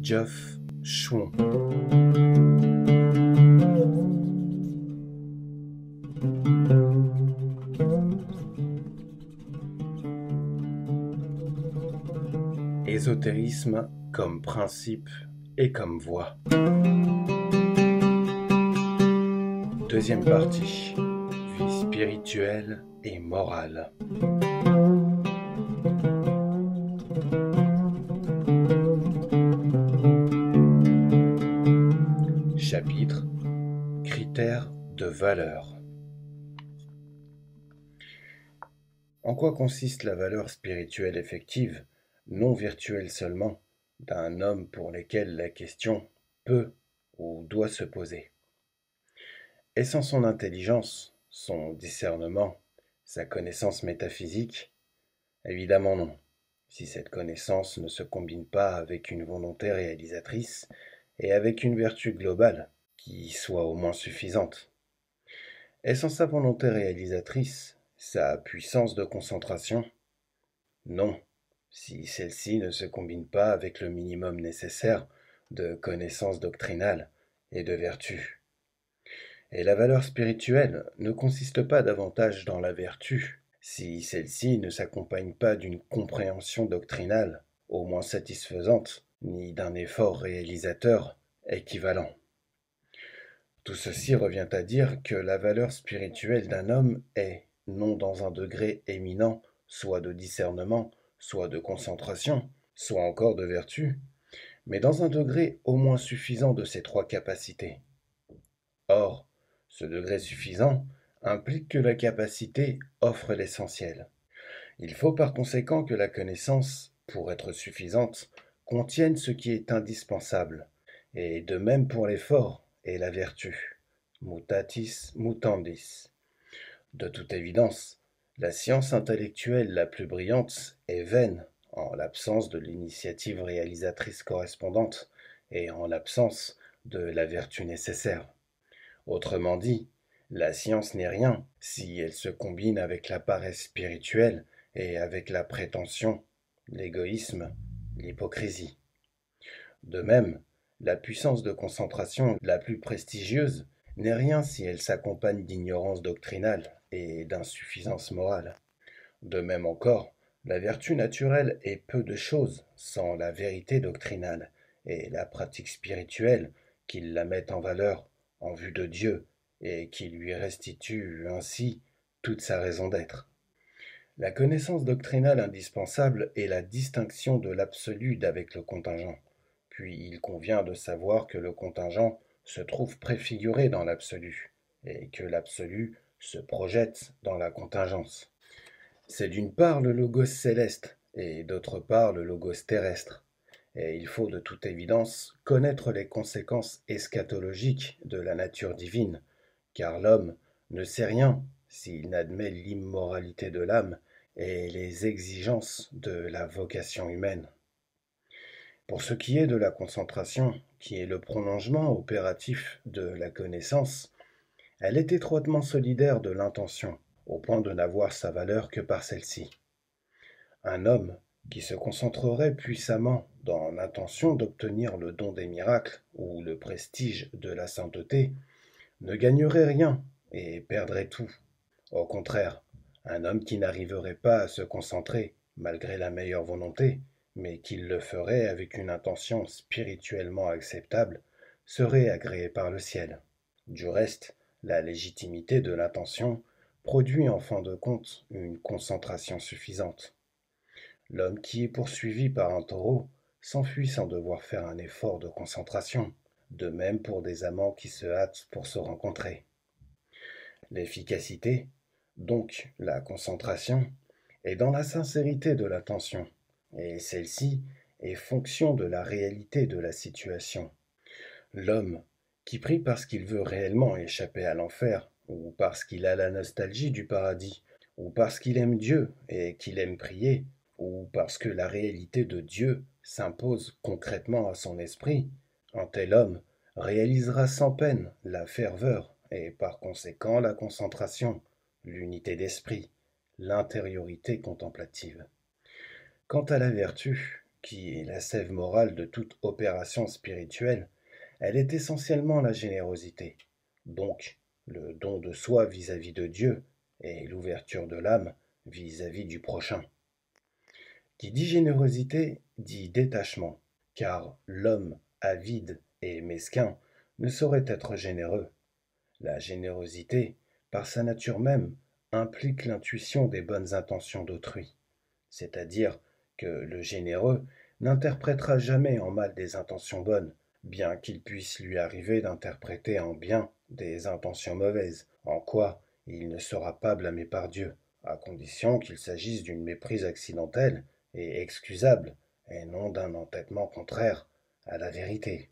Geoff Chouon. Ésotérisme comme principe et comme voie. Deuxième partie. Vie spirituelle et morale. Chapitre Critères de valeur. En quoi consiste la valeur spirituelle effective, non virtuelle seulement, d'un homme pour lequel la question peut ou doit se poser? Est-ce en son intelligence, son discernement, sa connaissance métaphysique? Évidemment non, si cette connaissance ne se combine pas avec une volonté réalisatrice et avec une vertu globale qui soit au moins suffisante. Est-ce en sa volonté réalisatrice, sa puissance de concentration? Non, si celle-ci ne se combine pas avec le minimum nécessaire de connaissances doctrinales et de vertu. Et la valeur spirituelle ne consiste pas davantage dans la vertu, si celle-ci ne s'accompagne pas d'une compréhension doctrinale au moins satisfaisante, ni d'un effort réalisateur équivalent. Tout ceci revient à dire que la valeur spirituelle d'un homme est, non dans un degré éminent, soit de discernement, soit de concentration, soit encore de vertu, mais dans un degré au moins suffisant de ces trois capacités. Or, ce degré suffisant implique que la capacité offre l'essentiel. Il faut par conséquent que la connaissance, pour être suffisante, contienne ce qui est indispensable, et de même pour l'effort et la vertu. Mutatis mutandis. De toute évidence, la science intellectuelle la plus brillante est vaine en l'absence de l'initiative réalisatrice correspondante et en l'absence de la vertu nécessaire. Autrement dit, la science n'est rien si elle se combine avec la paresse spirituelle et avec la prétention, l'égoïsme, l'hypocrisie. De même, la puissance de concentration la plus prestigieuse n'est rien si elle s'accompagne d'ignorance doctrinale et d'insuffisance morale. De même encore, la vertu naturelle est peu de choses sans la vérité doctrinale et la pratique spirituelle qui la met en valeur en vue de Dieu et qui lui restitue ainsi toute sa raison d'être. La connaissance doctrinale indispensable est la distinction de l'absolu d'avec le contingent. Puis il convient de savoir que le contingent se trouve préfiguré dans l'absolu, et que l'absolu se projette dans la contingence. C'est d'une part le logos céleste, et d'autre part le logos terrestre. Et il faut de toute évidence connaître les conséquences eschatologiques de la nature divine, car l'homme ne sait rien s'il n'admet l'immoralité de l'âme et les exigences de la vocation humaine. Pour ce qui est de la concentration, qui est le prolongement opératif de la connaissance, elle est étroitement solidaire de l'intention, au point de n'avoir sa valeur que par celle-ci. Un homme qui se concentrerait puissamment dans l'intention d'obtenir le don des miracles ou le prestige de la sainteté ne gagnerait rien et perdrait tout. Au contraire, un homme qui n'arriverait pas à se concentrer, malgré la meilleure volonté, mais qui le ferait avec une intention spirituellement acceptable, serait agréé par le ciel. Du reste, la légitimité de l'intention produit en fin de compte une concentration suffisante. L'homme qui est poursuivi par un taureau s'enfuit sans devoir faire un effort de concentration, de même pour des amants qui se hâtent pour se rencontrer. L'efficacité, donc la concentration, est dans la sincérité de l'attention, et celle-ci est fonction de la réalité de la situation. L'homme, qui prie parce qu'il veut réellement échapper à l'enfer, ou parce qu'il a la nostalgie du paradis, ou parce qu'il aime Dieu et qu'il aime prier, ou parce que la réalité de Dieu s'impose concrètement à son esprit, un tel homme réalisera sans peine la ferveur et par conséquent la concentration, l'unité d'esprit, l'intériorité contemplative. Quant à la vertu, qui est la sève morale de toute opération spirituelle, elle est essentiellement la générosité, donc le don de soi vis-à-vis de Dieu et l'ouverture de l'âme vis-à-vis du prochain. Qui dit générosité dit détachement, car l'homme avide et mesquin ne saurait être généreux. La générosité, par sa nature même, implique l'intuition des bonnes intentions d'autrui, c'est-à-dire que le généreux n'interprétera jamais en mal des intentions bonnes, bien qu'il puisse lui arriver d'interpréter en bien des intentions mauvaises, en quoi il ne sera pas blâmé par Dieu, à condition qu'il s'agisse d'une méprise accidentelle et excusable, et non d'un entêtement contraire à la vérité.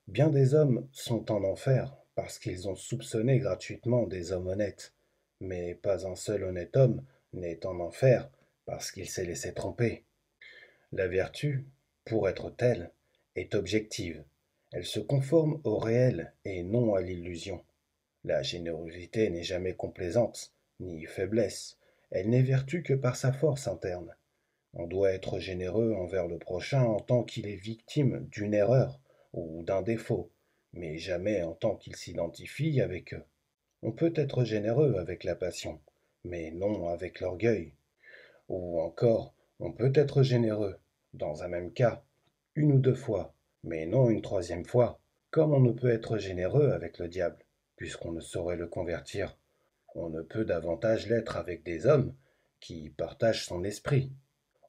Bien des hommes sont en enfer parce qu'ils ont soupçonné gratuitement des hommes honnêtes, mais pas un seul honnête homme n'est en enfer parce qu'il s'est laissé tromper. La vertu, pour être telle, est objective. Elle se conforme au réel et non à l'illusion. La générosité n'est jamais complaisante, ni faiblesse. Elle n'est vertu que par sa force interne. On doit être généreux envers le prochain en tant qu'il est victime d'une erreur ou d'un défaut, mais jamais en tant qu'il s'identifie avec eux. On peut être généreux avec la passion, mais non avec l'orgueil. Ou encore, on peut être généreux, dans un même cas, une ou deux fois, mais non une troisième fois, comme on ne peut être généreux avec le diable, puisqu'on ne saurait le convertir. On ne peut davantage l'être avec des hommes qui partagent son esprit.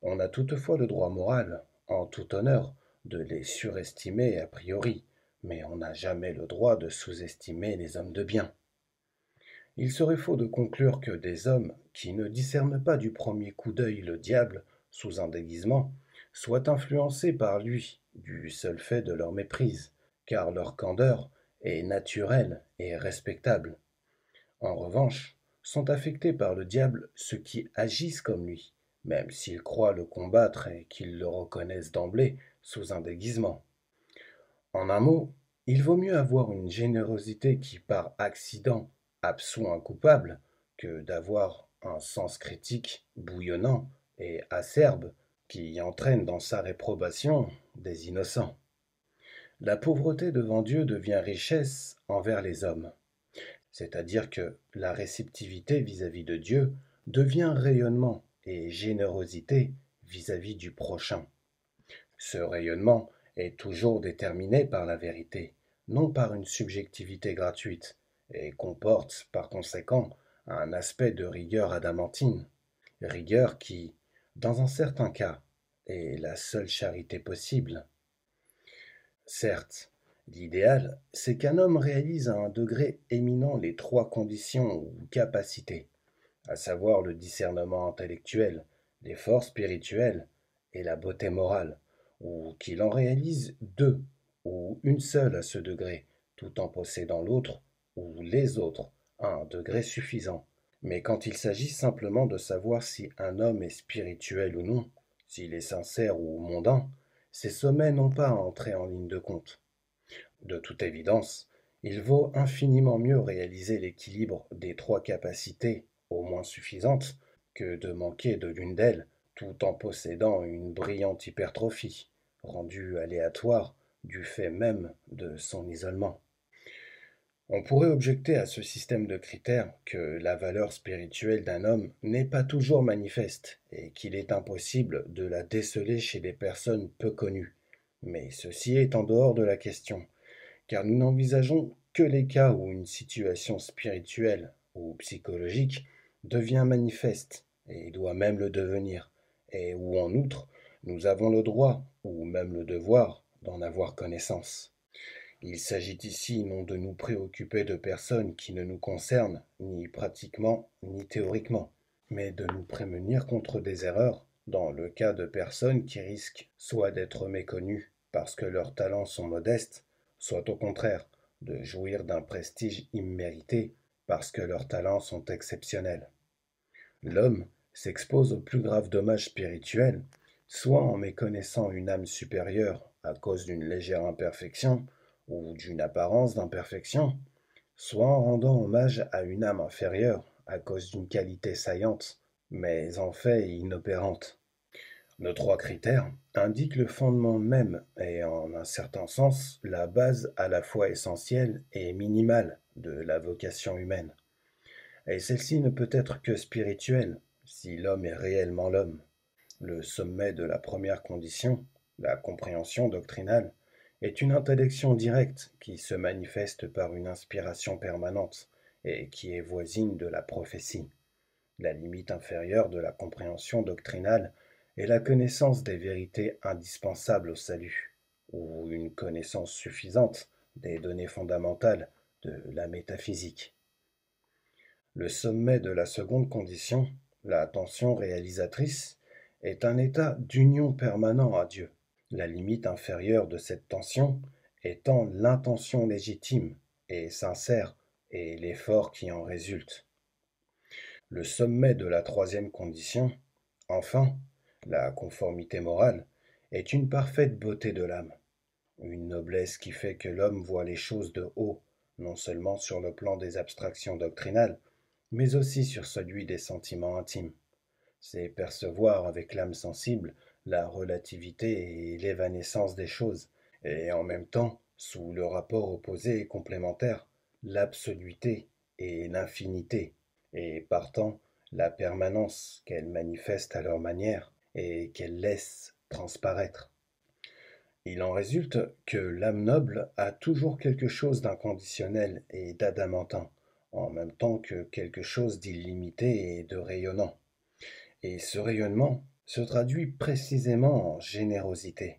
On a toutefois le droit moral, en tout honneur, de les surestimer a priori, mais on n'a jamais le droit de sous-estimer les hommes de bien. Il serait faux de conclure que des hommes qui ne discernent pas du premier coup d'œil le diable sous un déguisement soient influencés par lui du seul fait de leur méprise, car leur candeur est naturelle et respectable. En revanche, sont affectés par le diable ceux qui agissent comme lui, même s'ils croient le combattre et qu'ils le reconnaissent d'emblée sous un déguisement. En un mot, il vaut mieux avoir une générosité qui par accident absout un coupable que d'avoir un sens critique bouillonnant et acerbe qui entraîne dans sa réprobation des innocents. La pauvreté devant Dieu devient richesse envers les hommes, c'est-à-dire que la réceptivité vis-à-vis de Dieu devient rayonnement et générosité vis-à-vis du prochain. Ce rayonnement est toujours déterminé par la vérité, non par une subjectivité gratuite, et comporte par conséquent un aspect de rigueur adamantine, rigueur qui, dans un certain cas, est la seule charité possible. Certes, l'idéal, c'est qu'un homme réalise à un degré éminent les trois conditions ou capacités, à savoir le discernement intellectuel, l'effort spirituel et la beauté morale, ou qu'il en réalise deux, ou une seule à ce degré, tout en possédant l'autre, ou les autres, à un degré suffisant. Mais quand il s'agit simplement de savoir si un homme est spirituel ou non, s'il est sincère ou mondain, ces sommets n'ont pas à entrer en ligne de compte. De toute évidence, il vaut infiniment mieux réaliser l'équilibre des trois capacités, au moins suffisantes, que de manquer de l'une d'elles, tout en possédant une brillante hypertrophie, rendue aléatoire du fait même de son isolement. On pourrait objecter à ce système de critères que la valeur spirituelle d'un homme n'est pas toujours manifeste et qu'il est impossible de la déceler chez des personnes peu connues. Mais ceci est en dehors de la question, car nous n'envisageons que les cas où une situation spirituelle ou psychologique devient manifeste et doit même le devenir, et où en outre nous avons le droit ou même le devoir d'en avoir connaissance. Il s'agit ici non de nous préoccuper de personnes qui ne nous concernent ni pratiquement ni théoriquement, mais de nous prémunir contre des erreurs dans le cas de personnes qui risquent soit d'être méconnues parce que leurs talents sont modestes, soit au contraire de jouir d'un prestige immérité parce que leurs talents sont exceptionnels. L'homme s'expose aux plus graves dommages spirituels, soit en méconnaissant une âme supérieure à cause d'une légère imperfection ou d'une apparence d'imperfection, soit en rendant hommage à une âme inférieure à cause d'une qualité saillante, mais en fait inopérante. Nos trois critères indiquent le fondement même et, en un certain sens, la base à la fois essentielle et minimale de la vocation humaine. Et celle-ci ne peut être que spirituelle si l'homme est réellement l'homme. Le sommet de la première condition, la compréhension doctrinale, est une intellection directe qui se manifeste par une inspiration permanente et qui est voisine de la prophétie. La limite inférieure de la compréhension doctrinale est la connaissance des vérités indispensables au salut, ou une connaissance suffisante des données fondamentales de la métaphysique. Le sommet de la seconde condition, la tension réalisatrice, est un état d'union permanent à Dieu. La limite inférieure de cette tension étant l'intention légitime et sincère et l'effort qui en résulte. Le sommet de la troisième condition, enfin, la conformité morale, est une parfaite beauté de l'âme, une noblesse qui fait que l'homme voit les choses de haut, non seulement sur le plan des abstractions doctrinales, mais aussi sur celui des sentiments intimes. C'est percevoir avec l'âme sensible la relativité et l'évanescence des choses, et en même temps, sous le rapport opposé et complémentaire, l'absoluité et l'infinité, et partant la permanence qu'elles manifestent à leur manière et qu'elles laissent transparaître. Il en résulte que l'âme noble a toujours quelque chose d'inconditionnel et d'adamantin, en même temps que quelque chose d'illimité et de rayonnant. Et ce rayonnement se traduit précisément en générosité.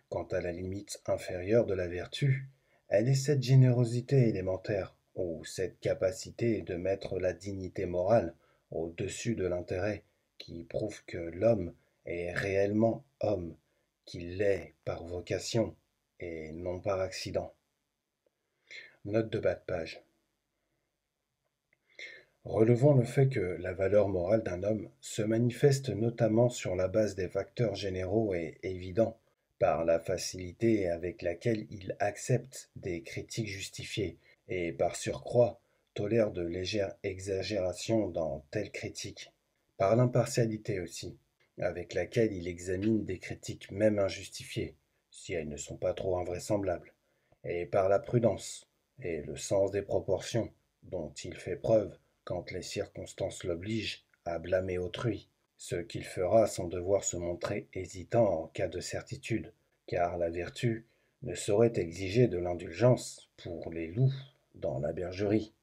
Quant à la limite inférieure de la vertu, elle est cette générosité élémentaire, ou cette capacité de mettre la dignité morale au-dessus de l'intérêt, qui prouve que l'homme est réellement homme, qu'il l'est par vocation et non par accident. Note de bas de page. Relevons le fait que la valeur morale d'un homme se manifeste notamment sur la base des facteurs généraux et évidents, par la facilité avec laquelle il accepte des critiques justifiées et par surcroît tolère de légères exagérations dans telles critiques, par l'impartialité aussi, avec laquelle il examine des critiques même injustifiées, si elles ne sont pas trop invraisemblables, et par la prudence et le sens des proportions dont il fait preuve quand les circonstances l'obligent à blâmer autrui, ce qu'il fera sans devoir se montrer hésitant en cas de certitude, car la vertu ne saurait exiger de l'indulgence pour les loups dans la bergerie.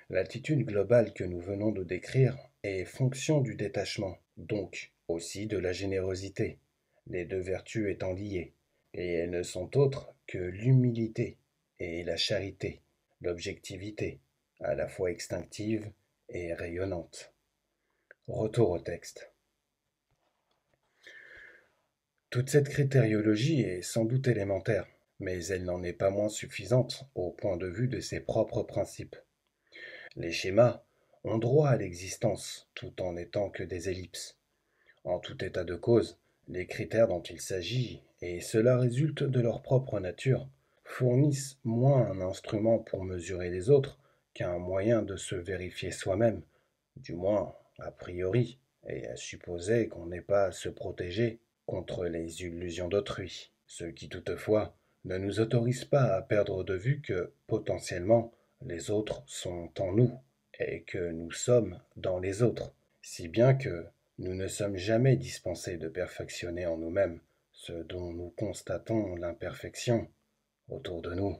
L'attitude globale que nous venons de décrire est fonction du détachement, donc aussi de la générosité, les deux vertus étant liées, et elles ne sont autres que l'humilité et la charité, l'objectivité, à la fois extinctive et rayonnante. Retour au texte. Toute cette critériologie est sans doute élémentaire, mais elle n'en est pas moins suffisante au point de vue de ses propres principes. Les schémas ont droit à l'existence tout en n'étant que des ellipses. En tout état de cause, les critères dont il s'agit, et cela résulte de leur propre nature, fournissent moins un instrument pour mesurer les autres qu'un moyen de se vérifier soi-même, du moins a priori, et à supposer qu'on n'ait pas à se protéger contre les illusions d'autrui, ce qui toutefois ne nous autorise pas à perdre de vue que, potentiellement, les autres sont en nous, et que nous sommes dans les autres, si bien que nous ne sommes jamais dispensés de perfectionner en nous-mêmes ce dont nous constatons l'imperfection autour de nous.